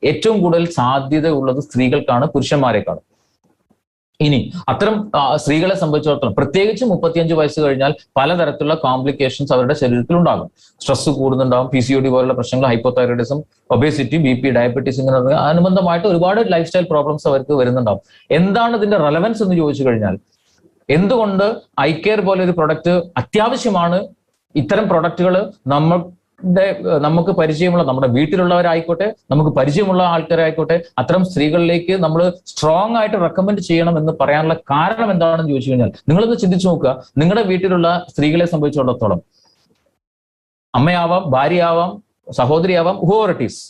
ഏറ്റവും കൂടുതൽ സാധ്യത ഉള്ളത് സ്ത്രീകൾക്കാണ് പുരുഷന്മാരെക്കാളും. ഇനി അത്തരം സ്ത്രീകളെ സംബന്ധിച്ചിടത്തോളം പ്രത്യേകിച്ച് 35 വയസ്സ് കഴിഞ്ഞാൽ പലതരത്തിലുള്ള കോംപ്ലിക്കേഷൻസ് അവരുടെ ശരീരത്തിൽ ഉണ്ടാകും. സ്ട്രെസ് കൂടുന്നുണ്ടാകും, PCOD പോലുള്ള പ്രശ്നങ്ങൾ, ഹൈപ്പോതൈറോയിഡിസം, ഒബേസിറ്റി, BP, ഡയബറ്റീസ്, ഇങ്ങനെ അനുബന്ധമായിട്ട് ഒരുപാട് ലൈഫ് സ്റ്റൈൽ പ്രോബ്ലംസ് അവർക്ക് വരുന്നുണ്ടാകും. എന്താണ് ഇതിന്റെ റെലവൻസ് എന്ന് ചോദിച്ചു കഴിഞ്ഞാൽ, എന്തുകൊണ്ട് ഐ കെയർ പോലെ ഒരു പ്രൊഡക്റ്റ് അത്യാവശ്യമാണ്? ഇത്തരം പ്രൊഡക്റ്റുകൾ നമുക്ക് പരിചയമുള്ള, നമ്മുടെ വീട്ടിലുള്ളവരായിക്കോട്ടെ, നമുക്ക് പരിചയമുള്ള ആൾക്കാരായിക്കോട്ടെ, അത്തരം സ്ത്രീകളിലേക്ക് നമ്മൾ സ്ട്രോങ് ആയിട്ട് റെക്കമെൻഡ് ചെയ്യണം എന്ന് പറയാനുള്ള കാരണം എന്താണെന്ന് ചോദിച്ചു കഴിഞ്ഞാൽ, നിങ്ങളൊന്ന് ചിന്തിച്ചു നോക്കുക. നിങ്ങളുടെ വീട്ടിലുള്ള സ്ത്രീകളെ സംബന്ധിച്ചിടത്തോളം, അമ്മയാവാം, ഭാര്യയാവാം, സഹോദരിയാവാം, ഹൂവർ ഇറ്റ് ഈസ്,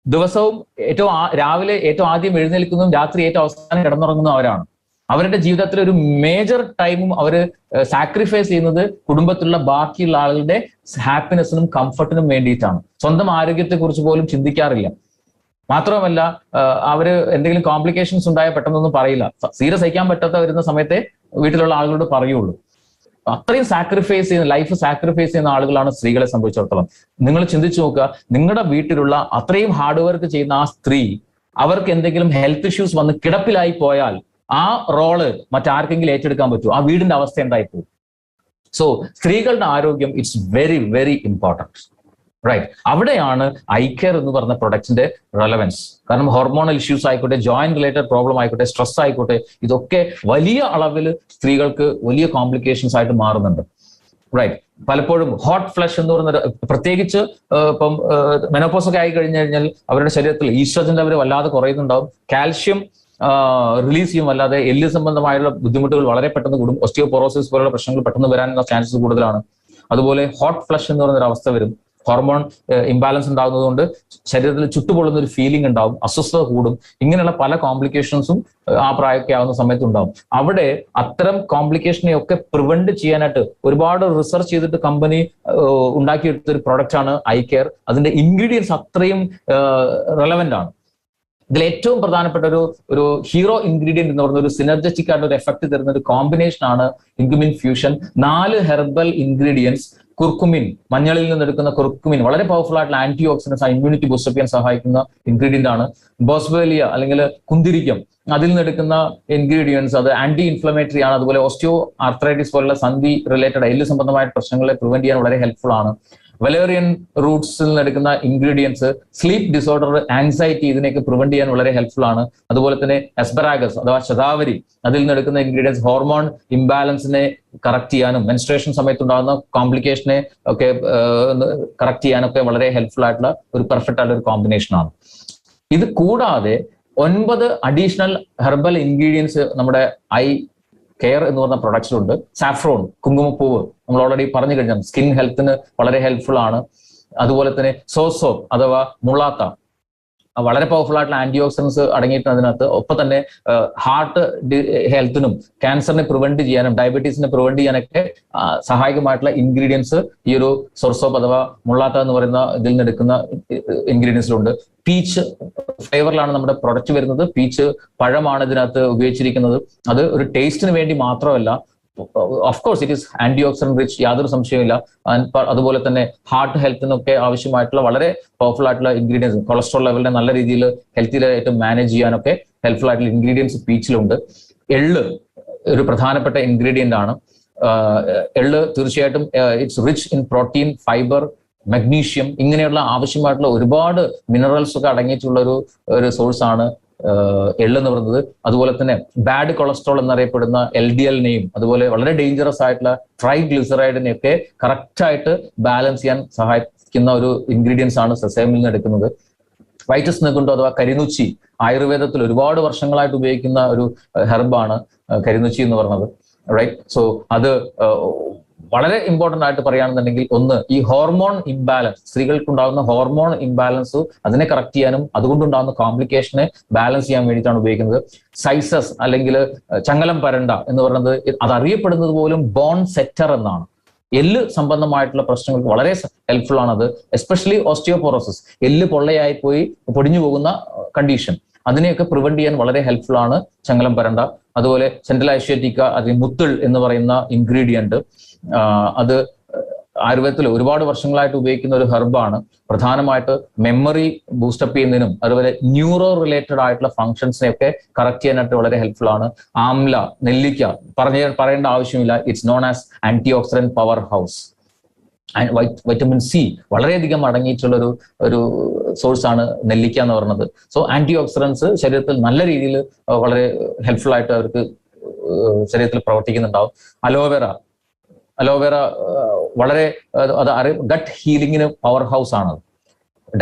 ദിവസവും രാവിലെ ഏറ്റവും ആദ്യം എഴുന്നേൽക്കുന്നതും രാത്രി ഏറ്റവും അവസാനം കിടന്നുറങ്ങുന്നതും അവരാണ്. അവരുടെ ജീവിതത്തിൽ ഒരു മേജർ ടൈമും അവർ സാക്രിഫൈസ് ചെയ്യുന്നത് കുടുംബത്തിലുള്ള ബാക്കിയുള്ള ആളുകളുടെ ഹാപ്പിനെസ്സിനും കംഫർട്ടിനും വേണ്ടിയിട്ടാണ്. സ്വന്തം ആരോഗ്യത്തെ കുറിച്ച് പോലും ചിന്തിക്കാറില്ല. മാത്രമല്ല, അവര് എന്തെങ്കിലും കോംപ്ലിക്കേഷൻസ് ഉണ്ടായാൽ പെട്ടെന്നൊന്നും പറയില്ല. തീരെ സഹിക്കാൻ പറ്റാത്ത വരുന്ന സമയത്തെ വീട്ടിലുള്ള ആളുകളോട് പറയുള്ളൂ. അത്രയും സാക്രിഫൈസ് ചെയ്യുന്ന, ലൈഫ് സാക്രിഫൈസ് ചെയ്യുന്ന ആളുകളാണ് സ്ത്രീകളെ സംബന്ധിച്ചിടത്തോളം. നിങ്ങൾ ചിന്തിച്ചു നോക്കുക, നിങ്ങളുടെ വീട്ടിലുള്ള അത്രയും ഹാർഡ് വർക്ക് ചെയ്യുന്ന ആ സ്ത്രീ, അവർക്ക് എന്തെങ്കിലും ഹെൽത്ത് ഇഷ്യൂസ് വന്ന് കിടപ്പിലായി പോയാൽ ആ റോള് മറ്റാർക്കെങ്കിലും ഏറ്റെടുക്കാൻ പറ്റുമോ? ആ വീടിന്റെ അവസ്ഥ എന്തായിപ്പോകും? സോ സ്ത്രീകളുടെ ആരോഗ്യം it's very very important, right? അവിടെയാണ് ഐ കെയർ എന്ന് പറഞ്ഞ പ്രൊഡക്റ്റിന്റെ റെലവൻസ്. കാരണം ഹോർമോണൽ ഇഷ്യൂസ് ആയിക്കോട്ടെ, ജോയിന്റ് റിലേറ്റഡ് പ്രോബ്ലം ആയിക്കോട്ടെ, സ്ട്രെസ് ആയിക്കോട്ടെ, ഇതൊക്കെ വലിയ അളവിൽ സ്ത്രീകൾക്ക് വലിയ കോംപ്ലിക്കേഷൻസ് ആയിട്ട് മാറുന്നുണ്ട്, റൈറ്റ്? പലപ്പോഴും ഹോട്ട് ഫ്ലഷ് എന്ന് പറയുന്ന, പ്രത്യേകിച്ച് ഇപ്പം മെനോപോസ് ഒക്കെ ആയി കഴിഞ്ഞു കഴിഞ്ഞാൽ അവരുടെ ശരീരത്തിൽ ഈസ്ട്രജൻ ലെവൽ വല്ലാതെ കുറയുന്നുണ്ടാവും, കാൽഷ്യം റിലീസ് ചെയ്യും, അല്ലാതെ എല്ല് സംബന്ധമായുള്ള ബുദ്ധിമുട്ടുകൾ വളരെ പെട്ടെന്ന് കൂടും, ഓസ്റ്റിയോപൊറോസിസ് പോലുള്ള പ്രശ്നങ്ങൾ പെട്ടെന്ന് വരാനുള്ള ചാൻസസ് കൂടുതലാണ്. അതുപോലെ ഹോട്ട് ഫ്ലഷ് എന്ന് പറയുന്ന ഒരു അവസ്ഥ വരും. ഹോർമോൺ ഇംബാലൻസ് ഉണ്ടാകുന്നത് കൊണ്ട് ശരീരത്തിൽ ചുട്ടുപൊള്ളുന്ന ഒരു ഫീലിംഗ് ഉണ്ടാവും, അസ്വസ്ഥത കൂടും. ഇങ്ങനെയുള്ള പല കോംപ്ലിക്കേഷൻസും ആ പ്രായമൊക്കെ ആവുന്ന സമയത്ത് ഉണ്ടാവും. അവിടെ അത്തരം കോംപ്ലിക്കേഷനെ ഒക്കെ പ്രിവെന്റ് ചെയ്യാനായിട്ട് ഒരുപാട് റിസർച്ച് ചെയ്തിട്ട് കമ്പനി ഉണ്ടാക്കിയെടുത്ത ഒരു പ്രൊഡക്റ്റ് ആണ് ഐ കെയർ. അതിന്റെ ഇൻഗ്രീഡിയൻസ് അത്രയും റെലവെന്റ് ആണ്. ഇതിൽ ഏറ്റവും പ്രധാനപ്പെട്ട ഒരു ഹീറോ ഇൻഗ്രീഡിയന്റ് എന്ന് പറയുന്ന ഒരു സിനർജറ്റിക് ആയിട്ട് ഒരു എഫക്ട് തരുന്ന ഒരു കോമ്പിനേഷൻ ആണ് Incumin fusion. 4 herbal ingredients. Curcumin, മഞ്ഞളിൽ നിന്നെടുക്കുന്ന കുർക്കുമിൻ വളരെ പവർഫുൾ ആയിട്ടുള്ള ആന്റി ഓക്സിഡൻസ്, ഇമ്മ്യൂണിറ്റി ബൂസ്റ്റപ്പ് ചെയ്യാൻ സഹായിക്കുന്ന ഇൻഗ്രീഡിയന്റ് ആണ്. ബോസ്വേലിയ അല്ലെങ്കിൽ കുന്തിരിക്കം, അതിൽ നിന്നെടുക്കുന്ന ഇൻഗ്രീഡിയൻസ് അത് ആന്റി ഇൻഫ്ലമേറ്ററി ആണ്. അതുപോലെ ഓസ്റ്റിയോ ആർത്രൈറ്റിസ് പോലുള്ള സന്ധി റിലേറ്റഡ് എല്ല് സംബന്ധമായ പ്രശ്നങ്ങളെ പ്രിവെന്റ് ചെയ്യാൻ വളരെ ഹെൽപ്ഫുൾ ആണ്. വലേറിയൻ റൂട്ട്സിൽ നിന്നെടുക്കുന്ന ഇൻഗ്രീഡിയൻസ് സ്ലീപ്പ് ഡിസോർഡർ, ആൻസൈറ്റി, ഇതിനെയൊക്കെ പ്രിവെന്റ് ചെയ്യാൻ വളരെ ഹെൽപ്ഫുൾ ആണ്. അതുപോലെ തന്നെ എസ്പെറാഗസ് അഥവാ ശതാവരി, അതിൽ നിന്നെടുക്കുന്ന ഇൻഗ്രീഡിയൻസ് ഹോർമോൺ ഇംബാലൻസിനെ കറക്റ്റ് ചെയ്യാനും മെൻസ്ട്രേഷൻ സമയത്തുണ്ടാകുന്ന കോംപ്ലിക്കേഷനെ ഒക്കെ കറക്റ്റ് ചെയ്യാനൊക്കെ വളരെ ഹെൽപ്ഫുൾ ആയിട്ടുള്ള ഒരു പെർഫെക്റ്റ് ആയിട്ടുള്ള ഒരു കോമ്പിനേഷൻ ആണ്. ഇത് കൂടാതെ 9 അഡീഷണൽ ഹെർബൽ ഇൻഗ്രീഡിയൻസ് നമ്മുടെ ഐ കെയർ എന്ന് പറഞ്ഞ പ്രൊഡക്ട്സിലുണ്ട്. സാഫ്രോൺ, കുങ്കുമപ്പൂവ്, നമ്മൾ ഓൾറെഡി പറഞ്ഞു കഴിഞ്ഞാൽ സ്കിൻ ഹെൽത്തിന് വളരെ ഹെൽപ്ഫുൾ ആണ്. അതുപോലെ തന്നെ സോസോപ്പ് അഥവാ മുളാത്ത, വളരെ പവർഫുൾ ആയിട്ടുള്ള ആന്റി ഓക്സിഡൻസ് അടങ്ങിയിട്ടുണ്ട് അതിനകത്ത്. ഒപ്പം തന്നെ ഹാർട്ട് ഹെൽത്തിനും ക്യാൻസറിനെ പ്രിവെന്റ് ചെയ്യാനും ഡയബറ്റീസിനെ പ്രിവെന്റ് ചെയ്യാനൊക്കെ സഹായകമായിട്ടുള്ള ഇൻഗ്രീഡിയൻസ് ഈ ഒരു സോർസോപ്പ് അഥവാ മുള്ളാത്ത എന്ന് പറയുന്ന ഇതിൽ നിന്ന് എടുക്കുന്ന ഇൻഗ്രീഡിയൻസിലുണ്ട്. പീച്ച് ഫ്ലേവറിലാണ് നമ്മുടെ പ്രൊഡക്റ്റ് വരുന്നത്. പീച്ച് പഴമാണ് ഇതിനകത്ത് ഉപയോഗിച്ചിരിക്കുന്നത്. അത് ഒരു ടേസ്റ്റിന് വേണ്ടി മാത്രമല്ല, of course it is antioxidant rich, യാതൊരു സംശയമില്ല. അതുപോലെ തന്നെ ഹാർട്ട് ഹെൽത്തിനൊക്കെ ആവശ്യമായിട്ടുള്ള വളരെ പവർഫുൾ ആയിട്ടുള്ള ഇൻഗ്രീഡിയൻസ്, കൊളസ്ട്രോൾ ലെവലിനെ നല്ല രീതിയിൽ ഹെൽത്തിലായിട്ട് മാനേജ് ചെയ്യാനൊക്കെ ഹെൽപ്ഫുൾ ആയിട്ടുള്ള ഇൻഗ്രീഡിയൻസ് പീച്ചിലുണ്ട്. എള്ള് ഒരു പ്രധാനപ്പെട്ട ഇൻഗ്രീഡിയന്റ് ആണ്. എള്ള് തീർച്ചയായിട്ടും it's rich in protein, fibre, magnesium, ഇങ്ങനെയുള്ള ആവശ്യമായിട്ടുള്ള ഒരുപാട് മിനറൽസ് ഒക്കെ അടങ്ങിയിട്ടുള്ള ഒരു സോഴ്സ് ആണ് എള്ളെന്ന് പറയുന്നത്. അതുപോലെ തന്നെ ബാഡ് കൊളസ്ട്രോൾ എന്നറിയപ്പെടുന്ന LDL-നെയും അതുപോലെ വളരെ ഡേഞ്ചറസ് ആയിട്ടുള്ള ട്രൈഗ്ലിസറൈഡിനെയൊക്കെ കറക്റ്റായിട്ട് ബാലൻസ് ചെയ്യാൻ സഹായിക്കുന്ന ഒരു ഇൻഗ്രീഡിയൻസ് ആണ് സെസമിൽ നിന്ന് എടുക്കുന്നത്. വൈറ്റസ് നെഗുണ്ടോ അഥവാ കരിനുച്ചി, ആയുർവേദത്തിൽ ഒരുപാട് വർഷങ്ങളായിട്ട് ഉപയോഗിക്കുന്ന ഒരു ഹെർബാണ് കരിനുച്ചി എന്ന് പറയുന്നത്, റൈറ്റ്? സോ അത് വളരെ ഇമ്പോർട്ടൻ്റ് ആയിട്ട് പറയുകയാണെന്നുണ്ടെങ്കിൽ, ഒന്ന് ഈ ഹോർമോൺ ഇംബാലൻസ്, സ്ത്രീകൾക്കുണ്ടാകുന്ന ഹോർമോൺ ഇംബാലൻസ് അതിനെ കറക്റ്റ് ചെയ്യാനും അതുകൊണ്ടുണ്ടാകുന്ന കോംപ്ലിക്കേഷനെ ബാലൻസ് ചെയ്യാൻ വേണ്ടിയിട്ടാണ് ഉപയോഗിക്കുന്നത്. സൈസസ് അല്ലെങ്കിൽ ചങ്ങലം പരണ്ട എന്ന് പറയുന്നത്, അതറിയപ്പെടുന്നത് പോലും ബോൺ സെറ്റർ എന്നാണ്. എല്ല് സംബന്ധമായിട്ടുള്ള പ്രശ്നങ്ങൾക്ക് വളരെ ഹെൽപ്ഫുൾ ആണത്. എസ്പെഷ്യലി ഓസ്റ്റിയോപോറോസിസ്, എല്ല് പൊള്ളയായി പോയി പൊടിഞ്ഞു പോകുന്ന കണ്ടീഷൻ, അതിനെയൊക്കെ പ്രിവെന്റ് ചെയ്യാൻ വളരെ ഹെൽപ്ഫുൾ ആണ് ചങ്ങലം പരണ്ട. അതുപോലെ സെൻട്രൽ ഏഷ്യാറ്റിക്ക, അതിൽ മുത്തുൾ എന്ന് പറയുന്ന ഇൻഗ്രീഡിയന്റ്, അത് ആയുർവേദത്തിൽ ഒരുപാട് വർഷങ്ങളായിട്ട് ഉപയോഗിക്കുന്ന ഒരു ഹെർബാണ്. പ്രധാനമായിട്ട് മെമ്മറി ബൂസ്റ്റപ്പ് ചെയ്യുന്നതിനും അതുപോലെ ന്യൂറോ റിലേറ്റഡ് ആയിട്ടുള്ള ഫംഗ്ഷൻസിനെയൊക്കെ കറക്റ്റ് ചെയ്യാനായിട്ട് വളരെ ഹെൽപ്ഫുൾ ആണ്. ആംല, നെല്ലിക്ക പറയേണ്ട ആവശ്യമില്ല. It's known as antioxidant powerhouse. Vitamin C വളരെയധികം അടങ്ങിയിട്ടുള്ള ഒരു സോഴ്സ് ആണ് നെല്ലിക്ക എന്ന് പറയുന്നത്. സോ ആന്റി ഓക്സിഡൻസ് ശരീരത്തിൽ നല്ല രീതിയിൽ വളരെ ഹെൽപ്ഫുൾ ആയിട്ട് അവർക്ക് ശരീരത്തിൽ പ്രവർത്തിക്കുന്നുണ്ടാവും. അലോവേറ വളരെ ഗട്ട് ഹീലിങ്ങിന് പവർ ഹൗസ് ആണ്.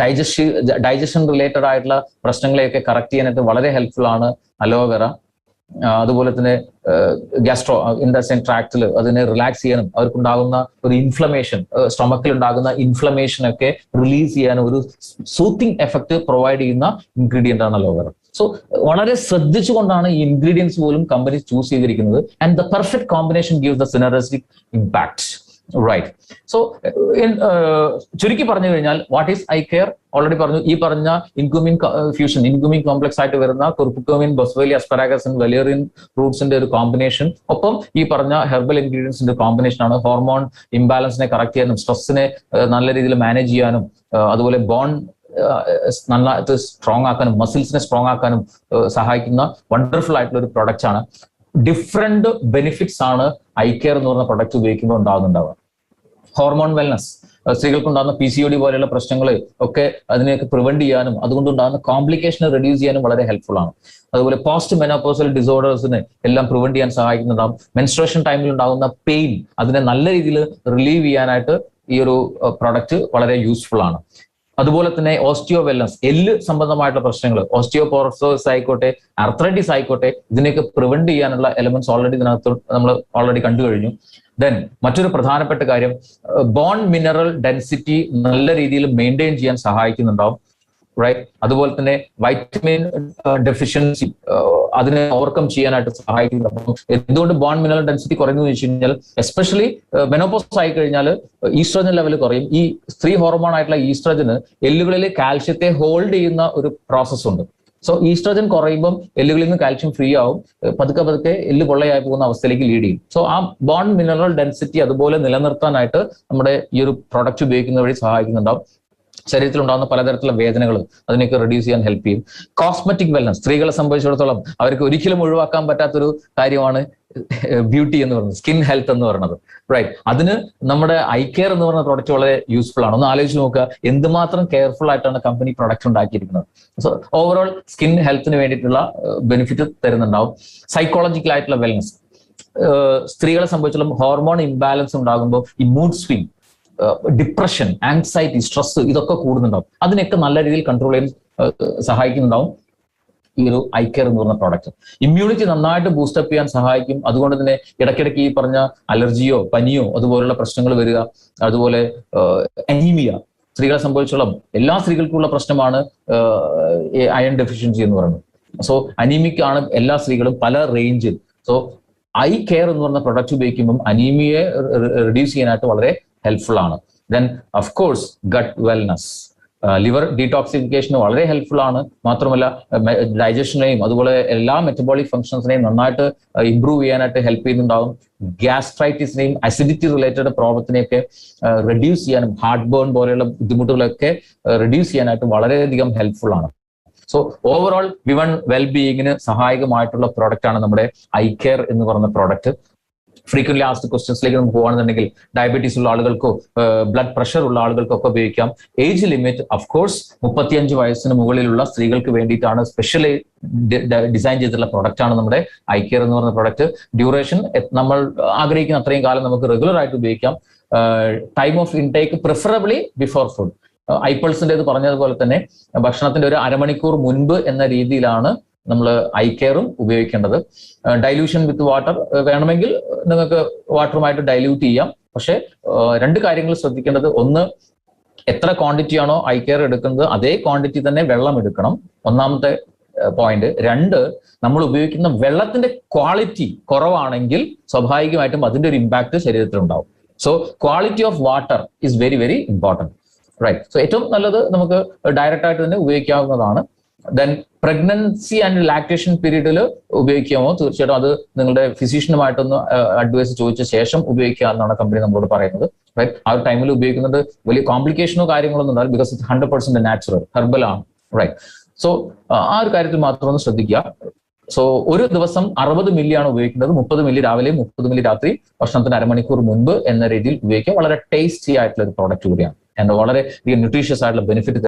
ഡൈജഷൻ റിലേറ്റഡ് ആയിട്ടുള്ള പ്രശ്നങ്ങളെയൊക്കെ കറക്റ്റ് ചെയ്യാനായിട്ട് വളരെ ഹെൽപ്ഫുൾ ആണ് അലോവേറ. അതുപോലെ തന്നെ ഗ്യാസ്ട്രോ ഇൻഡസ്റ്റൈൻ ട്രാക്റ്റിൽ അതിനെ റിലാക്സ് ചെയ്യാനും അവർക്കുണ്ടാകുന്ന ഒരു ഇൻഫ്ലമേഷൻ, സ്റ്റൊമക്കിൽ ഉണ്ടാകുന്ന ഇൻഫ്ലമേഷൻ ഒക്കെ റിലീസ് ചെയ്യാനും ഒരു സൂത്തിങ് എഫക്ട് പ്രൊവൈഡ് ചെയ്യുന്ന ഇൻഗ്രീഡിയന്റ് ആണ് അലോവേറ. സോ വളരെ ശ്രദ്ധിച്ചുകൊണ്ടാണ് ഈ ഇൻഗ്രീഡിയൻസ് പോലും കമ്പനി ചൂസ് ചെയ്തിരിക്കുന്നത്. And the perfect combination gives the synergistic impact. Right. So ചുരുക്കി പറഞ്ഞു കഴിഞ്ഞാൽ what is I care already പറഞ്ഞു. ഈ പറഞ്ഞ ഇൻക്യൂമിൻ ഫ്യൂഷൻ, ഇൻക്യൂമിൻ കോംപ്ലക്സ് ആയിട്ട് വരുന്ന കുർക്കുമിൻ, ബൊസ്വേലി, അസ്പരാഗസ്, വലേറിയൻ റൂട്ട്സിന്റെ ഒരു കോമ്പിനേഷൻ, ഒപ്പം ഈ പറഞ്ഞ ഹെർബൽ ഇൻഗ്രീഡിയൻസിന്റെ കോമ്പിനേഷൻ ആണ് ഹോർമോൺ ഇംബാലൻസിനെ കറക്റ്റ് ചെയ്യാനും സ്ട്രെസ്സിനെ നല്ല രീതിയിൽ മാനേജ് ചെയ്യാനും അതുപോലെ ബോൺ നന്നായിട്ട് സ്ട്രോങ് ആക്കാനും മസിൽസിനെ സ്ട്രോങ് ആക്കാനും സഹായിക്കുന്ന വണ്ടർഫുൾ ആയിട്ടുള്ള ഒരു പ്രൊഡക്റ്റ് ആണ്. ഡിഫറെന്റ് ബെനിഫിറ്റ്സ് ആണ് ഐ കെയർ എന്ന് പറഞ്ഞ പ്രൊഡക്റ്റ് ഉപയോഗിക്കുമ്പോൾ ഉണ്ടാവുക. ഹോർമോൺ വെൽനസ്, സ്ത്രീകൾക്കുണ്ടാകുന്ന PCOD പോലെയുള്ള പ്രശ്നങ്ങൾ ഒക്കെ അതിനെയൊക്കെ പ്രിവെന്റ് ചെയ്യാനും അതുകൊണ്ടുണ്ടാകുന്ന കോംപ്ലിക്കേഷൻ റെഡ്യൂസ് ചെയ്യാനും വളരെ ഹെൽപ്ഫുൾ ആണ്. അതുപോലെ പോസ്റ്റ് മെനോപോസൽ ഡിസോർഡേഴ്സിനെ എല്ലാം പ്രിവെന്റ് ചെയ്യാൻ സഹായിക്കുന്നുണ്ടാവും. മെൻസ്ട്രേഷൻ ടൈമിൽ ഉണ്ടാകുന്ന പെയിൻ അതിനെ നല്ല രീതിയിൽ റിലീവ് ചെയ്യാനായിട്ട് ഈ ഒരു പ്രൊഡക്റ്റ് വളരെ യൂസ്ഫുൾ ആണ്. അതുപോലെ തന്നെ ഓസ്റ്റിയോ വെൽനസ്, എല്ല് സംബന്ധമായിട്ടുള്ള പ്രശ്നങ്ങൾ, ഓസ്റ്റിയോപോറോസിസ് ആയിക്കോട്ടെ, അർത്രൈറ്റിസ് ആയിക്കോട്ടെ, ഇതിനെയൊക്കെ പ്രിവെന്റ് ചെയ്യാനുള്ള എലമെന്റ്സ് ഓൾറെഡി ഇതിനകത്ത് നമ്മൾ ഓൾറെഡി കണ്ടു കഴിഞ്ഞു. ദെൻ മറ്റൊരു പ്രധാനപ്പെട്ട കാര്യം, ബോൺ മിനറൽ ഡെൻസിറ്റി നല്ല രീതിയിൽ മെയിൻറ്റെയിൻ ചെയ്യാൻ സഹായിക്കുന്നുണ്ടാവും. റൈറ്റ്. അതുപോലെ തന്നെ വൈറ്റമിൻ ഡെഫിഷ്യൻസി അതിനെ ഓവർകം ചെയ്യാനായിട്ട് സഹായിക്കുന്നു. അപ്പം എന്തുകൊണ്ട് ബോൺ മിനറൽ ഡെൻസിറ്റി കുറയുന്നു എന്ന് വെച്ച് കഴിഞ്ഞാൽ എസ്പെഷ്യലി മെനോപോസ് ആയി കഴിഞ്ഞാൽ ഈസ്ട്രജൻ ലെവൽ കുറയും. ഈ സ്ത്രീ ഹോർമോൺ ആയിട്ടുള്ള ഈസ്ട്രജന് എല്ലുകളിൽ കാൽഷ്യത്തെ ഹോൾഡ് ചെയ്യുന്ന ഒരു പ്രോസസ് ഉണ്ട്. സോ ഈസ്ട്രജൻ കുറയുമ്പം എല്ലുകളിൽ നിന്ന് കാൽഷ്യം ഫ്രീ ആവും, പതുക്കെ എല്ല് പൊള്ളയായി പോകുന്ന അവസ്ഥയിലേക്ക് ലീഡ് ചെയ്യും. സോ ആ ബോൺ മിനറൽ ഡെൻസിറ്റി അതുപോലെ നിലനിർത്താനായിട്ട് നമ്മുടെ ഈ ഒരു പ്രൊഡക്റ്റ് ഉപയോഗിക്കുന്ന വഴി സഹായിക്കുന്നുണ്ടാവും. ശരീരത്തിലുണ്ടാകുന്ന പലതരത്തിലുള്ള വേദനകൾ അതിനൊക്കെ റെഡ്യൂസ് ചെയ്യാൻ ഹെൽപ്പ് ചെയ്യും. കോസ്മെറ്റിക് വെൽനസ്, സ്ത്രീകളെ സംബന്ധിച്ചിടത്തോളം അവർക്ക് ഒരിക്കലും ഒഴിവാക്കാൻ പറ്റാത്തൊരു കാര്യമാണ് ബ്യൂട്ടി എന്ന് പറയുന്നത്, സ്കിൻ ഹെൽത്ത് എന്ന് പറയുന്നത്. റൈറ്റ്. അതിന് നമ്മുടെ ഐ കെയർ എന്ന് പറയുന്ന പ്രോഡക്റ്റ് വളരെ യൂസ്ഫുൾ ആണ്. ഒന്ന് ആലോചിച്ച് നോക്കുക, എന്തുമാത്രം കെയർഫുൾ ആയിട്ടാണ് കമ്പനി പ്രൊഡക്റ്റ് ഉണ്ടാക്കിയിരിക്കുന്നത്. സോ ഓവറോൾ സ്കിൻ ഹെൽത്തിന് വേണ്ടിയിട്ടുള്ള ബെനിഫിറ്റ് തരുന്നുണ്ടാവും. സൈക്കോളജിക്കൽ ആയിട്ടുള്ള വെൽനസ്, സ്ത്രീകളെ സംബന്ധിച്ചിടത്തോളം ഹോർമോൺ ഇംബാലൻസ് ഉണ്ടാകുമ്പോൾ ഈ mood swing, depression, anxiety, stress ഇതൊക്കെ കൂടുന്നുണ്ടാവും. അതിനൊക്കെ നല്ല രീതിയിൽ കൺട്രോൾ ചെയ്യാൻ സഹായിക്കുന്നുണ്ടാവും ഈ ഒരു ഐ കെയർ എന്ന് പറഞ്ഞ പ്രോഡക്റ്റ്. ഇമ്മ്യൂണിറ്റി നന്നായിട്ട് ബൂസ്റ്റപ്പ് ചെയ്യാൻ സഹായിക്കും. അതുകൊണ്ട് തന്നെ ഇടയ്ക്കിടയ്ക്ക് ഈ പറഞ്ഞ അലർജിയോ പനിയോ അതുപോലുള്ള പ്രശ്നങ്ങൾ വരിക, അതുപോലെ അനീമിയ, സ്ത്രീകളെ സംബന്ധിച്ചോളം എല്ലാ സ്ത്രീകൾക്കുള്ള പ്രശ്നമാണ് അയൺ ഡെഫിഷ്യൻസി എന്ന് പറയുന്നത്. സോ അനീമിക് ആണ് എല്ലാ സ്ത്രീകളും പല റേഞ്ചിൽ. സോ ഐ കെയർ എന്ന് പറഞ്ഞ പ്രൊഡക്റ്റ് ഉപയോഗിക്കുമ്പം അനീമിയയെ റിഡ്യൂസ് ചെയ്യാനായിട്ട് വളരെ ഹെൽപ്ഫുൾ ആണ്. Then of course gut wellness, liver ഡീടോക്സിഫിക്കേഷന് വളരെ ഹെൽപ്ഫുൾ ആണ്. മാത്രമല്ല ഡൈജഷനെയും അതുപോലെ എല്ലാ മെറ്റബോളിക് ഫംഗ്ഷൻസിനെയും നന്നായിട്ട് ഇംപ്രൂവ് ചെയ്യാനായിട്ട് ഹെൽപ്പ് ചെയ്യുന്നുണ്ടാവും. ഗ്യാസ്ട്രൈറ്റിസിനെയും അസിഡിറ്റി റിലേറ്റഡ് പ്രോബ്ലത്തിനെയൊക്കെ റെഡ്യൂസ് ചെയ്യാനും ഹാർട്ട് ബേൺ പോലെയുള്ള ബുദ്ധിമുട്ടുകളൊക്കെ റെഡ്യൂസ് ചെയ്യാനായിട്ട് വളരെയധികം ഹെൽപ്ഫുൾ ആണ്. സോ ഓവറോൾ വിമൺ വെൽബീയിങ്ങിന് സഹായകമായിട്ടുള്ള പ്രോഡക്റ്റ് ആണ് നമ്മുടെ ഐ കെയർ എന്ന് പറയുന്ന പ്രോഡക്റ്റ്. ഫ്രീക്വന്റ്ലി ആസ്ക്ഡ് ക്വസ്റ്റ്യൻസിലേക്ക് നമുക്ക് പോകുകയാണെന്നുണ്ടെങ്കിൽ ഡയബറ്റീസ് ഉള്ള ആളുകൾക്കോ ബ്ലഡ് പ്രഷർ ഉള്ള ആളുകൾക്കോ ഒക്കെ ഉപയോഗിക്കാം. ഏജ് ലിമിറ്റ് അഫ്കോഴ്സ് 35 വയസ്സിന് മുകളിലുള്ള സ്ത്രീകൾക്ക് വേണ്ടിയിട്ടാണ് സ്പെഷ്യലി ഡിസൈൻ ചെയ്തിട്ടുള്ള പ്രൊഡക്റ്റ് ആണ് നമ്മുടെ ഐ കെയർ എന്ന് പറയുന്ന പ്രൊഡക്റ്റ്. ഡ്യൂറേഷൻ നമ്മൾ ആഗ്രഹിക്കുന്ന അത്രയും കാലം നമുക്ക് റെഗുലർ ആയിട്ട് ഉപയോഗിക്കാം. Time of intake preferably before food. ഐപ്പിൾസിൻ്റെത് പറഞ്ഞതുപോലെ തന്നെ ഭക്ഷണത്തിന്റെ ഒരു അരമണിക്കൂർ മുൻപ് എന്ന രീതിയിലാണ് നമ്മൾ ഐ കെയറും ഉപയോഗിക്കേണ്ടത്. ഡൈല്യൂഷൻ വിത്ത് വാട്ടർ വേണമെങ്കിൽ നിങ്ങൾക്ക് വാട്ടറുമായിട്ട് ഡൈല്യൂട്ട് ചെയ്യാം. പക്ഷെ 2 കാര്യങ്ങൾ ശ്രദ്ധിക്കേണ്ടത്, ഒന്ന് എത്ര ക്വാണ്ടിറ്റി ആണോ ഐ കെയർ എടുക്കുന്നത് അതേ ക്വാണ്ടിറ്റി തന്നെ വെള്ളം എടുക്കണം, ഒന്നാമത്തെ പോയിന്റ്. 2, നമ്മൾ ഉപയോഗിക്കുന്ന വെള്ളത്തിന്റെ ക്വാളിറ്റി കുറവാണെങ്കിൽ സ്വാഭാവികമായിട്ടും അതിന്റെ ഒരു ഇമ്പാക്ട് ശരീരത്തിലുണ്ടാവും. So quality of water is very very important. Right. So ഏറ്റവും നല്ലത് നമുക്ക് ഡയറക്റ്റ് ആയിട്ട് തന്നെ ഉപയോഗിക്കാവുന്നതാണ്. ദെൻ പ്രഗ്നൻസി ആൻഡ് ലാക്ടേഷൻ പീരീഡിൽ ഉപയോഗിക്കാമോ? തീർച്ചയായിട്ടും അത് നിങ്ങളുടെ ഫിസിഷ്യനുമായിട്ടൊന്ന് അഡ്വൈസ് ചോദിച്ച ശേഷം ഉപയോഗിക്കുക എന്നാണ് കമ്പനി നമ്മളോട് പറയുന്നത്. റൈറ്റ്. ആ ഒരു ടൈമിൽ ഉപയോഗിക്കുന്നത് വലിയ കോംപ്ലിക്കേഷനോ കാര്യങ്ങളൊന്നും ഉണ്ടാവില്ല, ബിക്കോസ് ഇറ്റ് 100% നാച്ചുറൽ ഹെർബൽ ആണ്, റൈറ്റ്. സോ ആ ഒരു കാര്യത്തിൽ മാത്രം ഒന്ന് ശ്രദ്ധിക്കുക. സോ ഒരു ദിവസം 60 മില്ലി ആണ് ഉപയോഗിക്കുന്നത്. 30 മില്ലി രാവിലെയും 30 മില്ലി രാത്രി ഭക്ഷണത്തിന് അരമണിക്കൂർ മുൻപ് എന്ന രീതിയിൽ ഉപയോഗിക്കുക. വളരെ ടേസ്റ്റി ആയിട്ടുള്ള ഒരു പ്രോഡക്റ്റ് കൂടിയാണ്, വളരെ ന്യൂട്രീഷ്യസ് ആയിട്ടുള്ള ബെനിഫിറ്റ്